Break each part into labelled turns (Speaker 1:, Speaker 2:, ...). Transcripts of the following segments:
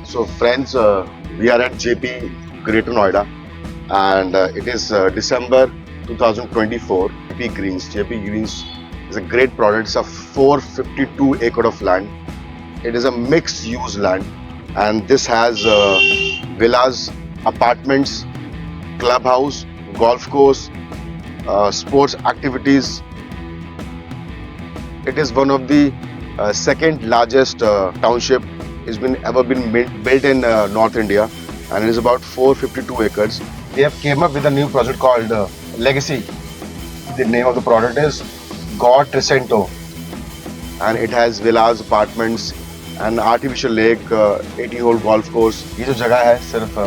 Speaker 1: So friends, we are at JP Greater Noida, and it is December 2024. JP Greens. JP Greens is a great product. It's a 452 acre of land. It is a mixed use land, and this has villas, apartments, clubhouse, golf course, sports activities. It is one of the second largest township ever been built in North India, and it is about 452 acres. They have came up with a new project called Legacy. The name of the product is God Trecento, and it has villas, apartments, and artificial lake, 80-hole golf course. ये जो जगह है सिर्फ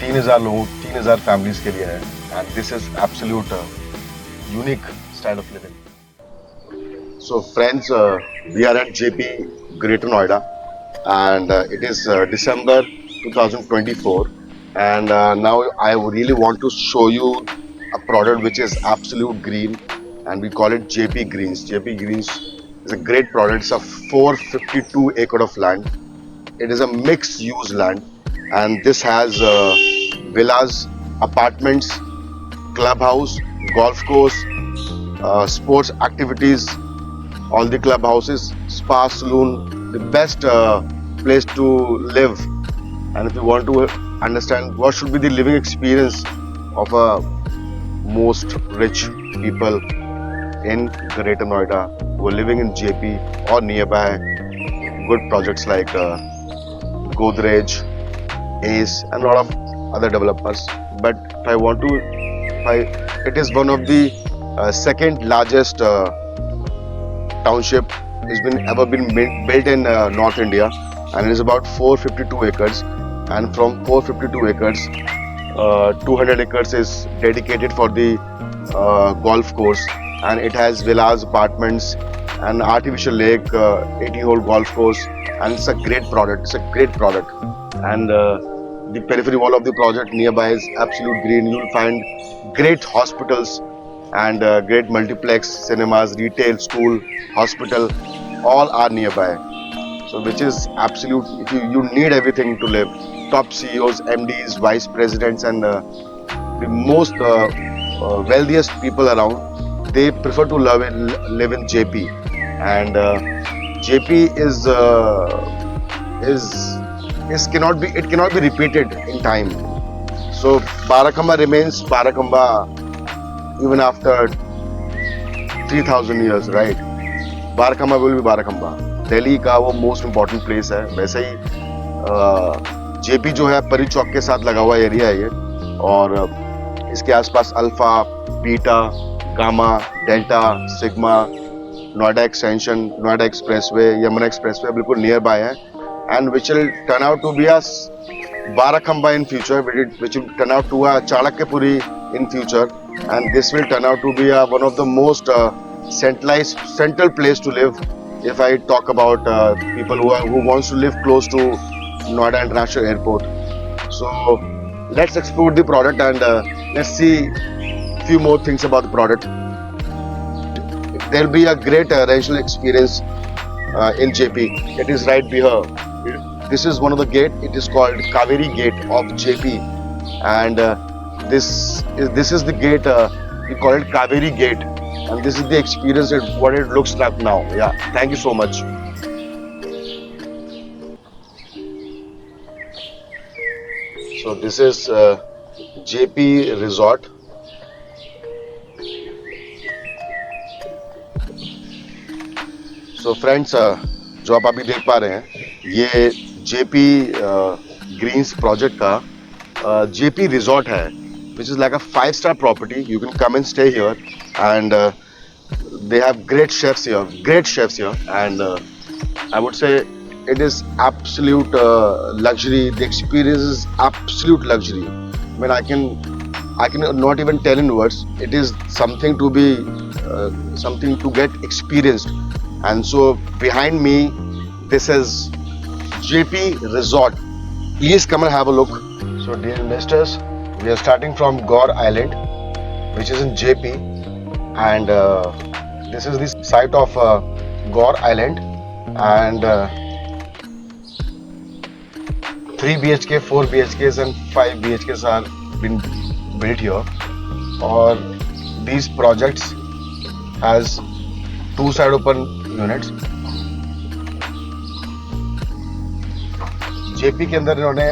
Speaker 1: 3000 लोगों 3000 families के लिए है, and this is absolute unique style of living. So friends, we are at JP Greater Noida, and it is December 2024, and now I really want to show you a product which is absolute green, and we call it JP Greens. JP Greens is a great product. It's a 452 acre of land. It is a mixed use land, and this has villas, apartments, clubhouse, golf course, sports activities, all the clubhouses, spa, saloon, the best place to live. And if you want to understand what should be the living experience of a most rich people in Greater Noida who are living in JP or nearby, good projects like Godrej, Ace, and a lot of other developers. But if I want to, it is one of the second largest township ever been built in North India, and it is about 452 acres. And from 452 acres, 200 acres is dedicated for the golf course, and it has villas, apartments, and artificial lake, 80-hole golf course, and it's a great product. It's a great product, and the periphery wall of the project nearby is absolute green. You will find great hospitals and great multiplex, cinemas, retail, school, hospital, all are nearby. So which is absolute, if you need everything to live. Top CEOs, MDs, vice presidents, and the most wealthiest people around, they prefer to live in JP. And JP cannot be repeated in time. So Barakhamba remains Barakhamba even after 3000 years, right? Barakhamba will be Barakhamba. Delhi का वो most important place है. वैसे ही JP जो है परी चौक के साथ लगा हुआ एरिया है ये, और इसके आसपास alpha, beta, gamma, delta, sigma, Noida extension, Noida expressway, Yamuna expressway बिल्कुल नियर बाय है, and which will turn out to be a Barakhamba in future, which will turn out to a Chalakyapuri in future, and this will turn out to be one of the most central place to live. If I talk about people who wants to live close to Noida International Airport, so let's explore the product, and let's see few more things about the product. There will be a great residential experience in JP. It is right here. This is one of the gate. It is called Kaveri Gate of JP, and this is the gate. We call it Kaveri Gate, and this is the experience. What it looks like now. Yeah. Thank you so much. So this is JP Resort. So friends, जो आप अभी देख पा रहे हैं, ये JP Greens project का JP Resort है, which is like a 5-star property. You can come and stay here, and they have great chefs here, and I would say it is absolute luxury. The experience is absolute luxury. I mean, I can not even tell in words. It is something to be something to get experienced. And so behind me, this is JP Resort. Please come and have a look. So dear investors, we are starting from Gaur Island, which is in JP, and this is the site of Gaur Island, and 3 BHK, 4 BHKs and 5 BHKs are been built here. Or these projects has 2 side open units. JP के अंदर इन्होंने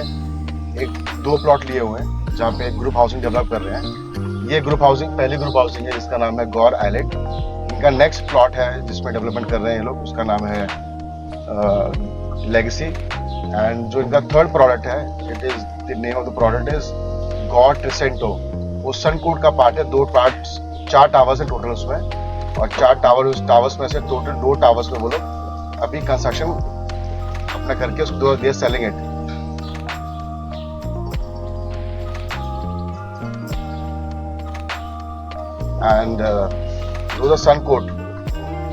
Speaker 1: 2 plot लिए हुए हैं जहाँ पे group housing develop कर रहे हैं। ये ग्रुप हाउसिंग पहली ग्रुप हाउसिंग है जिसका नाम है गौर आइलैंड। इनका नेक्स्ट प्लॉट है जिसमें डेवलपमेंट कर रहे हैं ये लोग, उसका नाम है लेगेसी। एंड जो इनका थर्ड प्रोडक्ट है, it is the name of the product is Gaur Trisento. वो सनकोट का पार्ट है, 2 पार्ट, 4 टावर्स है टोटल उसमें, और 4 टावर्स में से टोटल 2 टावर्स में वो लोग अभी कंस्ट्रक्शन अपना करके उसको दे सेलिंग इट। एंड दो सनकोट।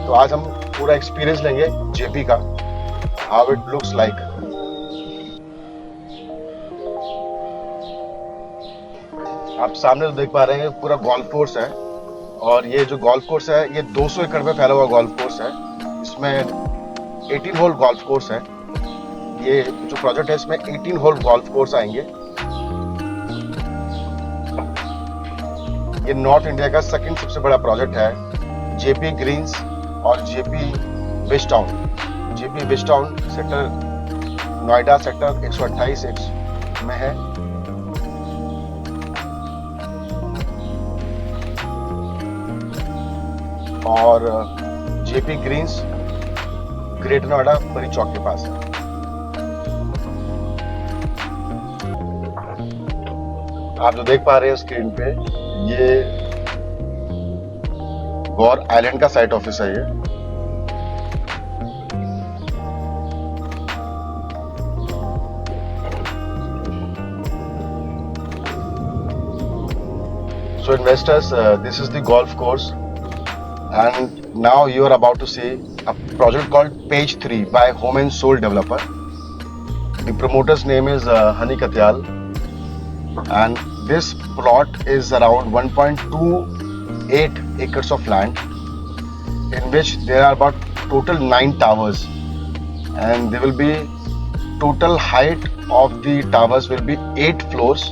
Speaker 1: तो आज हम पूरा एक्सपीरियंस लेंगे जेपी का, हाउ इट लुक्स लाइक। आप सामने तो देख पा रहे हैं पूरा गोल्फ कोर्स है, और ये जो गोल्फ कोर्स है ये 200 एकड़ में फैला हुआ गोल्फ कोर्स है। इसमें 18 होल गोल्फ कोर्स है। ये जो प्रोजेक्ट है इसमें 18 होल गोल्फ कोर्स आएंगे। ये नॉर्थ इंडिया का सेकंड सबसे बड़ा प्रोजेक्ट है, जेपी ग्रीन्स और Jaypee west town. Jaypee west town sector Noida sector 128 में है। और जेपी ग्रीन्स ग्रेटर नोएडा परी चौक के पास है। आप जो देख पा रहे हैं स्क्रीन पे, ये गौर आइलैंड का साइट ऑफिस है ये। So investors, this is the golf course, and now you are about to see a project called Page 3 by Home and Soul Developer. The promoter's name is Hani Katyal, and this plot is around 1.28 acres of land, in which there are about total 9 towers, and there will be total height of the towers will be 8 floors,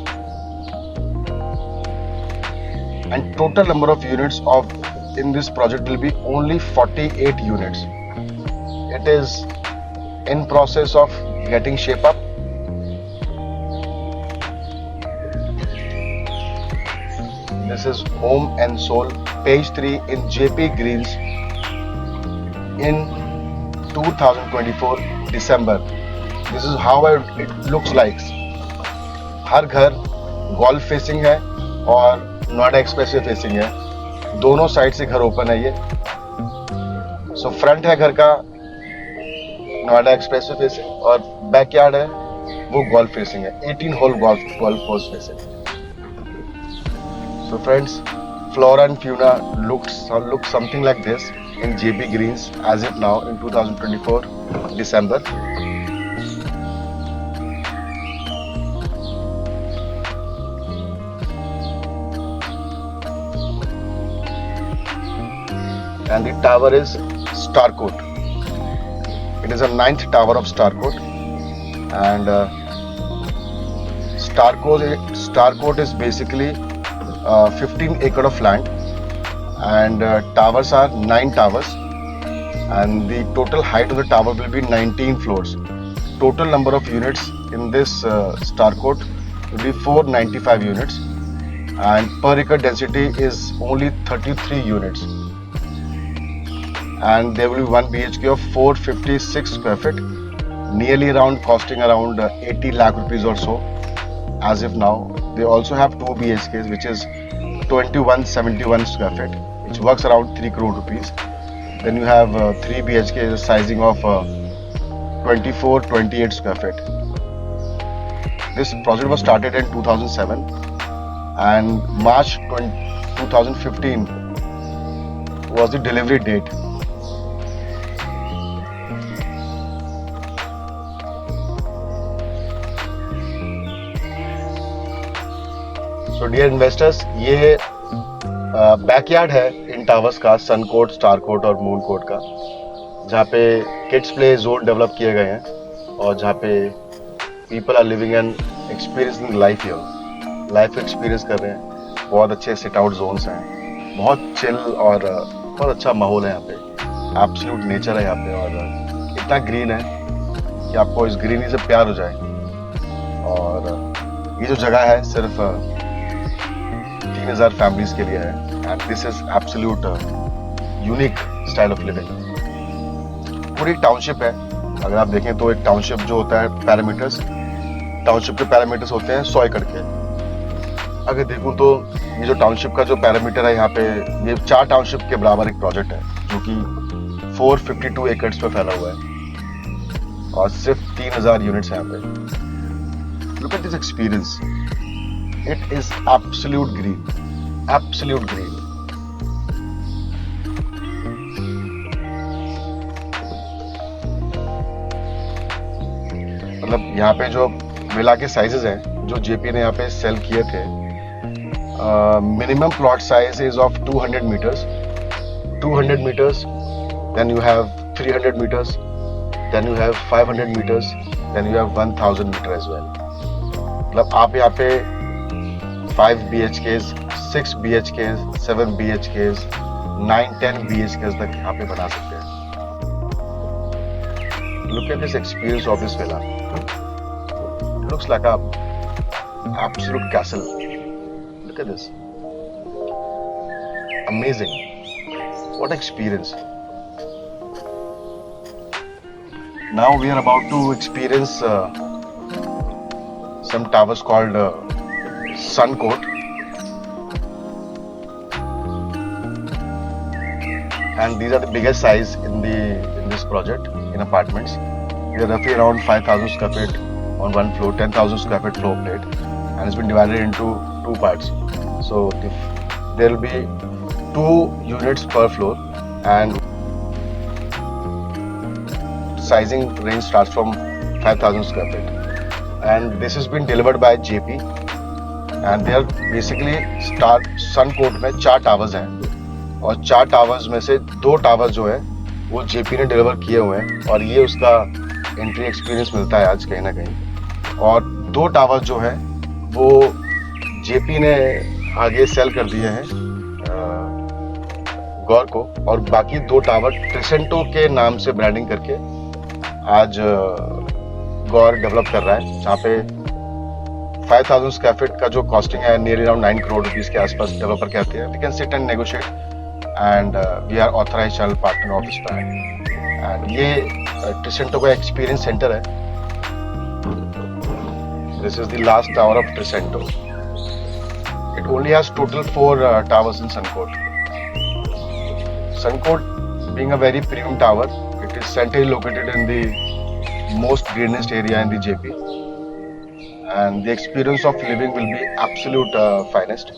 Speaker 1: and total number of units of in this project will be only 48 units. It is in process of getting shape up. This is Home and Soul Page 3 in JP Greens in 2024 December. This is how it looks like. हर घर golf facing है और Noida expressway facing है। दोनों side से घर open है ये। So front है घर का नोएडा एक्सप्रेसवे फेसिंग, और बैकयार्ड है वो गोल्फ फेसिंग है। 18 hole golf course facing. So friends, flora and fauna looks something like this in JP Greens as of now in 2024 December. And the tower is Starcourt. It is a 9th tower of Starcourt, and Starcourt is basically 15 acre of land, and towers are 9 towers, and the total height of the tower will be 19 floors. Total number of units in this Starcourt will be 495 units, and per acre density is only 33 units, and there will be 1 BHK of 456 square feet, nearly around costing around 80 lakh rupees or so as of now. They also have 2 BHKs which is 2171 square feet, which works around 3 crore rupees. Then you have 3 BHK sizing of 2428 square feet. This project was started in 2007, and March 2015 was the delivery date. So dear investors, ये backyard है इन towers का, suncoat, स्टारकोट और मूनकोट का, जहाँ पे kids play zone develop किए गए हैं, और जहाँ पे people are living and experiencing life here, life experience कर रहे हैं। बहुत अच्छे सिट आउट जोन्स हैं, बहुत चिल और बहुत अच्छा माहौल है यहाँ पे, एब्सोल्यूट नेचर है यहाँ पे, और इतना ग्रीन है कि आपको इस ग्रीनरी से प्यार हो जाए। और ये जो जगह है सिर्फ 3000 फैमिलीज के लिए है, and this is absolute unique style of living. पूरी टाउनशिप है, अगर आप देखें तो एक टाउनशिप जो होता है पैरामीटर्स, टाउनशिप के पैरामीटर्स होते हैं 100 एकड़ के। अगर देखूं तो ये जो टाउनशिप का जो पैरामीटर है यहाँ पे, ये 4 टाउनशिप के बराबर एक प्रोजेक्ट है जो कि 452 एकड़ पे फैला हुआ है और सिर्फ 3000 यूनिट्स हैं यहाँ पे। Look at this experience, it is absolute green, absolute green. मतलब यहाँ पे जो विला के साइजेस हैं जो जेपी ने यहाँ पे सेल किए थे, minimum plot size is of 200 meters, 200 meters, then you have 300 meters, then you have 500 meters, then you have 1000 meter as well। मतलब आप यहाँ पे 5 BHKs, 6 BHKs, 7 BHKs, 9, 10 BHKs तक यहाँ पे बना सकते हैं। Look at this experience of this villa. It looks like a absolute castle. Look at this. Amazing. What experience. Now we are about to experience some towers called Sun Court. And these are the biggest size in this project in apartments. We are roughly around 5,000 square feet on one floor, 10,000 square feet floor plate, and it's been divided into 2 parts. So there will be 2 units per floor, and sizing range starts from 5,000 square feet. And this has been delivered by JP, and they are basically Sun Court में 4 towers हैं, और 4 towers में से 2 towers जो है वो JP ने deliver किए हुए हैं, और ये उसका एंट्री एक्सपीरियंस मिलता है आज कहीं ना कहीं। और 2 टावर्स जो है वो JP ने आगे सेल कर दिए हैं गौर को, और बाकी 2 टावर ट्रिसेंटो के नाम से ब्रांडिंग करके आज गौर डेवलप कर रहा है, जहाँ पे 5,000 स्क्वायर फीट का जो कॉस्टिंग है नियरली अराउंड 9 करोड़ रुपीस के आसपास डेवलपर कहते हैं। We can sit and negotiate, and we are authorized channel partner of this brand. And ये ट्रिसेंटो का एक्सपीरियंस सेंटर है। This is the last tower of Trisento. It only has total 4 towers in Sun Court. Sun Court being a very premium tower, it is centrally located in the most greenest area in the JP, and the experience of living will be absolute finest.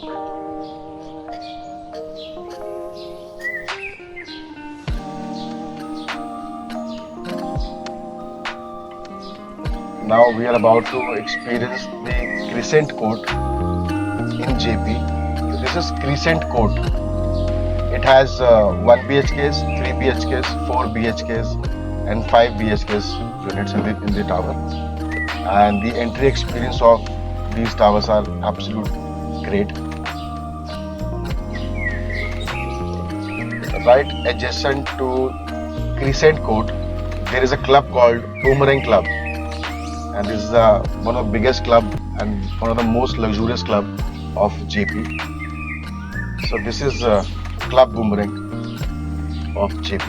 Speaker 1: Now we are about to experience the Crescent Court in JP. This is Crescent Court. It has 1 BHKs, 3 BHKs, 4 BHKs, and 5 BHKs units in the tower. And the entry experience of these towers are absolute great. Right adjacent to Crescent Court, there is a club called Boomerang Club, and this is one of the biggest club and one of the most luxurious club of JP. So this is Club Boomerang of JP.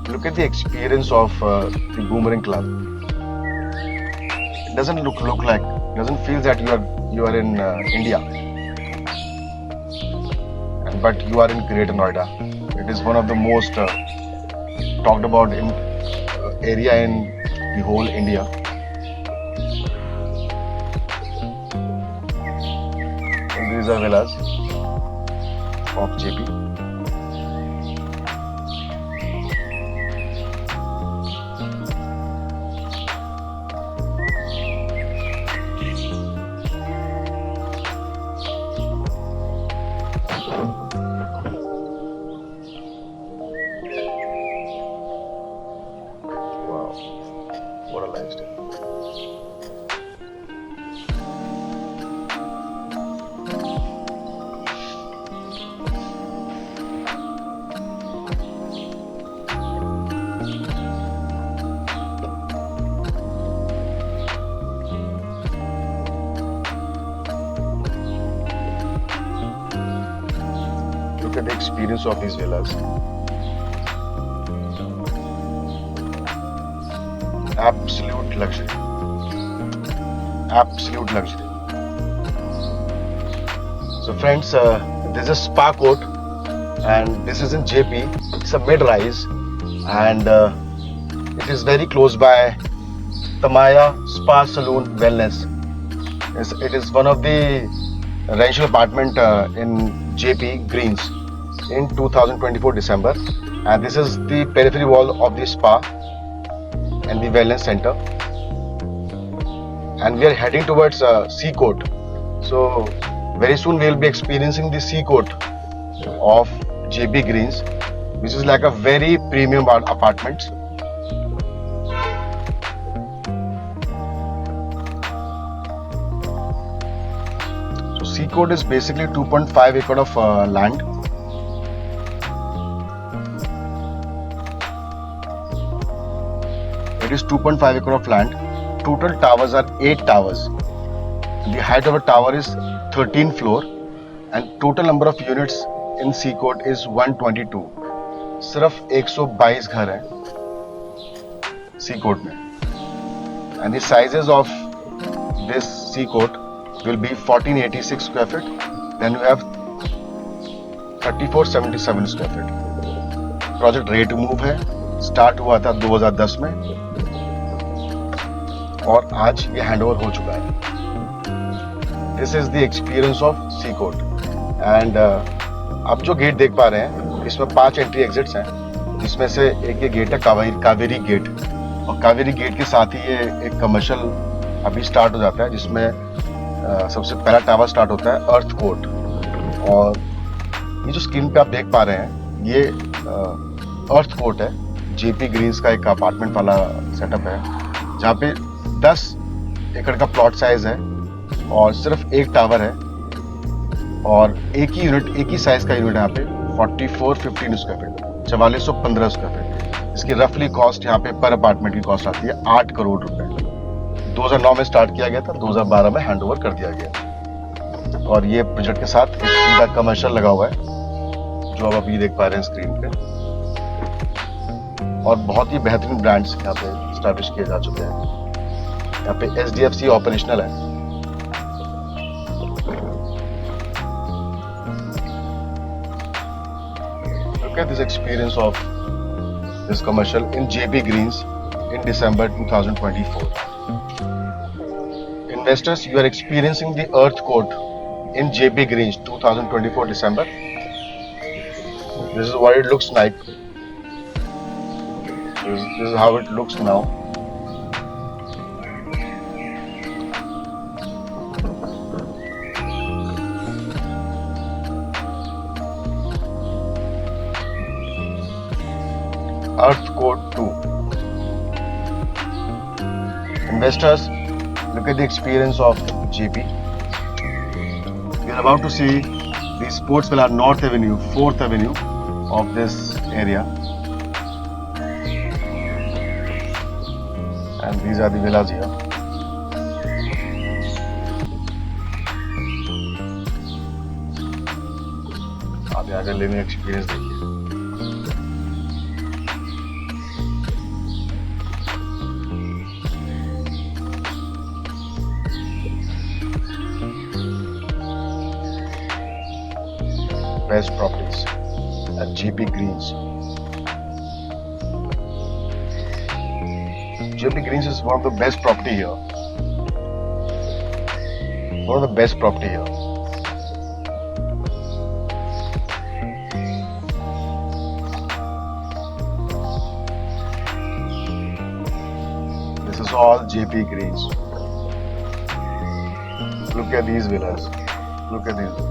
Speaker 1: Look at the experience of the Boomerang Club. It doesn't doesn't feel that you are in India, but you are in Greater Noida. It is one of the most talked about in area in the whole India. And these are villas of JP. Look at the experience of these villas. Absolute luxury. Absolute luxury. So friends, this is Spa Court and this is in JP. It's a mid-rise and it is very close by Tamaya Spa Saloon Wellness. It is one of the residential apartment in JP Greens in 2024 December, and this is the periphery wall of the spa and the wellness center, and we are heading towards Sea Court. So very soon we will be experiencing the Sea Court of JP Greens, which is like a very premium apartment. So Sea Court is basically 2.5 acre of land. It is 2.5 acre of land. Total towers are 8 towers. The height of a tower is 13 floor and total number of units in Sea Court is 122. सिर्फ 122 घर हैं Sea Court में. And the sizes of this Sea Court will be 1486 square feet. Then you have 3477 square feet. Project ready to move है. Start हुआ था 2010 में और आज ये हैंडओवर हो चुका है. This is the experience of C court and आप जो गेट देख पा रहे हैं इसमें 5 एंट्री एग्जिट्स हैं, जिसमें से एक ये गेट है कावेरी गेट, और कावेरी गेट के साथ ही ये एक कमर्शियल अभी स्टार्ट हो जाता है, जिसमें सबसे पहला टावर स्टार्ट होता है अर्थ कोर्ट. और ये जो स्क्रीन पे आप देख पा रहे हैं ये अर्थ कोर्ट है. जेपी ग्रीन्स का एक अपार्टमेंट वाला सेटअप है जहाँ पे 10 एकड़ का प्लॉट साइज है और सिर्फ एक टावर है और एक ही साइज का यूनिट यहाँ पे 4415 स्क्वायर फीट, 4415 स्क्वायर फीट. इसकी रफली कॉस्ट यहाँ पे पर अपार्टमेंट की कॉस्ट आती है 8 करोड़ रुपए. 2009 में स्टार्ट किया गया था, 2012 में हैंड ओवर कर दिया गया. और ये प्रोजेक्ट के साथ इनका कमर्शियल लगा हुआ है जो आप अभी देख पा रहे हैं स्क्रीन पे. और बहुत ही बेहतरीन ब्रांड्स यहाँ पे स्टैब्लिश किए जा चुके हैं. यहाँ पे SDFC ऑपरेशनल है. Look at this experience of this commercial in JP Greens in December 2024. Investors, you are experiencing the Earth Court in JP Greens 2024 December. This is what it looks like. This is how it looks now. Earth Court 2. Investors, look at the experience of JP. We are about to see the Sports Villa North Avenue, 4th Avenue of this area. And these are the villas here. आप यहाँ का living experience देखिए. Best properties at JP Greens. JP Greens is one of the best property here. One of the best property here. This is all JP Greens. Look at these villas. Look at these.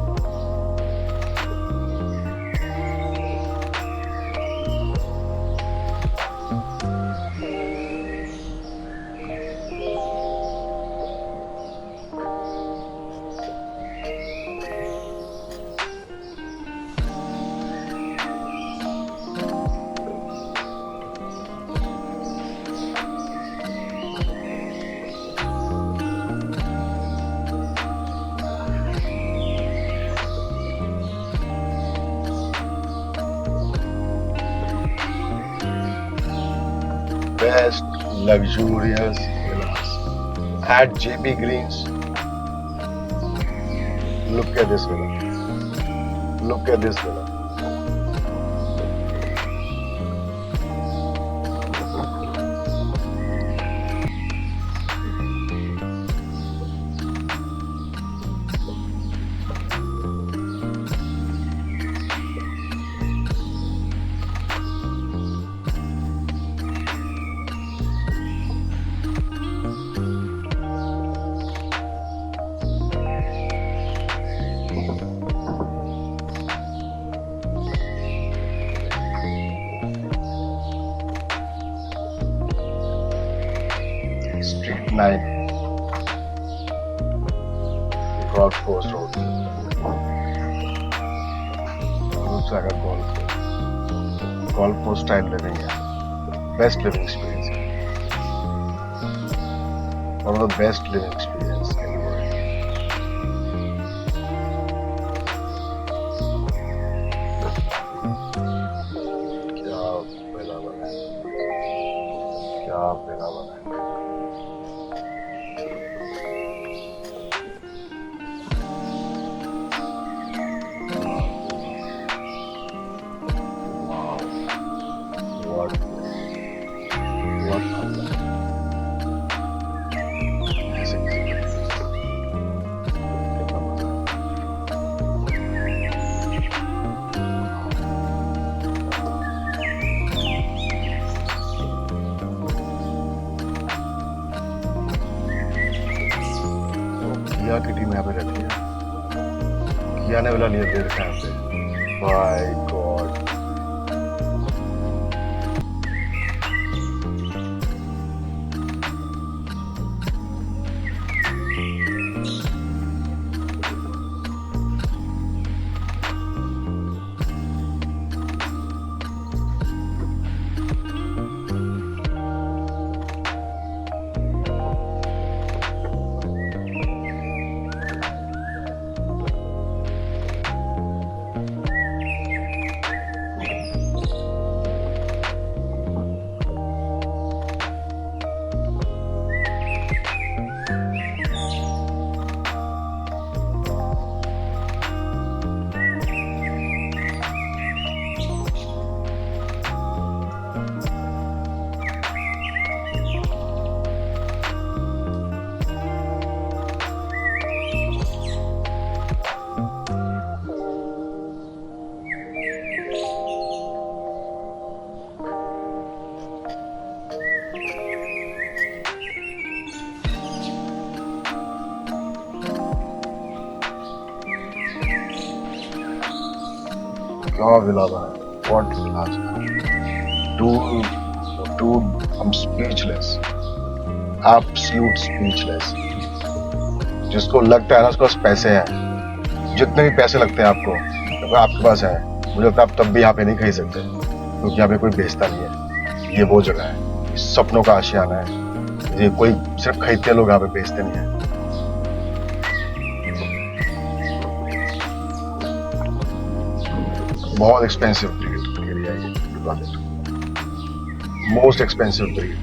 Speaker 1: best luxurious villas at JP Greens. Look at this villa. Look at this villa. Street 9, Golf Course Road. Looks like a golf course style living here. Best living experience. One of the best living experience in the world. क्या बेला बना है, क्या बेला बना है. What किया की team यहाँ पे रहती है. किया ने वाला लिया दे रखा है यहाँ पे. My God. क्या विला बना है. What villas. Dude, I'm speechless. Absolute speechless. जिसको लगता है ना उसके पास पैसे हैं, जितने भी पैसे लगते हैं आपको, अगर आपके पास है, मुझे लगता है आप तब भी यहाँ पे नहीं खरीद सकते, क्योंकि यहाँ पे कोई बेचता नहीं है. ये वो जगह है, सपनों का आशियाना है. ये कोई सिर्फ खरीदते लोग यहाँ पे बेचते नहीं है. बहुत एक्सपेंसिव ब्रीड एरिया है ये. Most expensive breed.